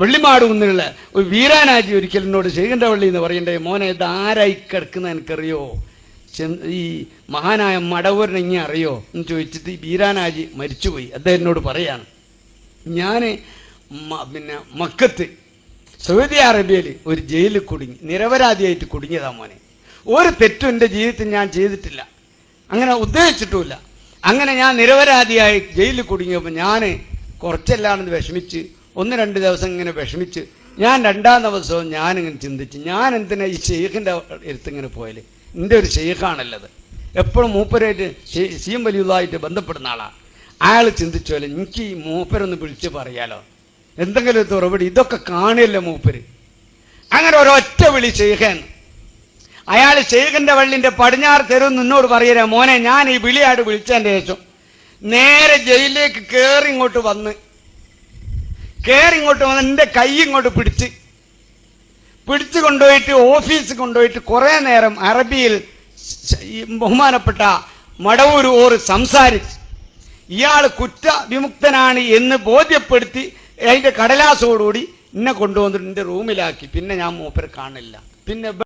വെള്ളിമാട് കുന്നിലുള്ള ഒരു വീരാനാജി ഒരിക്കൽ എന്നോട് ശേഖന്റെ വള്ളി എന്ന് പറയണ്ടേ, മോനെ ഇത് ആരായി കിടക്കുന്ന എനിക്കറിയോ, ഈ മഹാനായ മടവൂരിനെ ഇങ്ങനെ അറിയോ എന്ന് ചോദിച്ചിട്ട് ഈ വീരാനാജി മരിച്ചുപോയി. അദ്ദേഹം എന്നോട് പറയാണ്, ഞാൻ പിന്നെ മക്കത്ത് സൗദി അറേബ്യയിൽ ഒരു ജയിലിൽ കുടുങ്ങി, നിരപരാധിയായിട്ട് കുടുങ്ങിയതാ മോനെ. ഒരു തെറ്റും എൻ്റെ ജീവിതത്തിൽ ഞാൻ ചെയ്തിട്ടില്ല, അങ്ങനെ ഉദ്ദേശിച്ചിട്ടുമില്ല. അങ്ങനെ ഞാൻ നിരപരാധിയായി ജയിലിൽ കുടുങ്ങിയപ്പോൾ ഞാൻ കുറച്ചെല്ലാണെന്ന് വിഷമിച്ച് 1-2 ദിവസം ഇങ്ങനെ വിഷമിച്ച് ഞാൻ 2-ാം ദിവസവും ഞാനിങ്ങനെ ചിന്തിച്ച്, ഞാൻ എന്തിനാ ഈ ഷെയ്ഖിൻ്റെ അടുത്തിങ്ങനെ പോയാൽ, എൻ്റെ ഒരു ഷെയ്ഖാണല്ലത്, എപ്പോഴും മൂപ്പരായിട്ട് സി എം വലിയതായിട്ട് ബന്ധപ്പെടുന്ന ആളാണ്. അയാൾ ചിന്തിച്ചോലെ എനിക്ക് ഈ മൂപ്പരൊന്ന് വിളിച്ച് പറയാലോ, എന്തെങ്കിലും ഒരു തുറപടി, ഇതൊക്കെ കാണില്ല മൂപ്പര്. അങ്ങനെ ഒരൊറ്റ വിളി ഷെയ്ഖൻ. അയാൾ ഷെയ്ഖിൻ്റെ വള്ളിൻ്റെ പടിഞ്ഞാറ് തെരുവ് നിന്നോട് പറയരാ, മോനെ ഞാൻ ഈ വിളിയായിട്ട് വിളിച്ചതിൻ്റെ ശേഷം നേരെ ജയിലിലേക്ക് കയറി ഇങ്ങോട്ട് വന്ന് എൻ്റെ കൈ ഇങ്ങോട്ട് പിടിച്ച് കൊണ്ടുപോയിട്ട് ഓഫീസിൽ കൊണ്ടുപോയിട്ട് കുറേ നേരം അറബിയിൽ ബഹുമാനപ്പെട്ട മടവൂർ ഓർ സംസാരിച്ച് ഇയാൾ കുറ്റവിമുക്തനാണ് എന്ന് ബോധ്യപ്പെടുത്തി അതിൻ്റെ കടലാസോടുകൂടി എന്നെ കൊണ്ടുവന്നിട്ട് എൻ്റെ റൂമിലാക്കി. പിന്നെ ഞാൻ മൂപ്പരെ കാണില്ല. പിന്നെ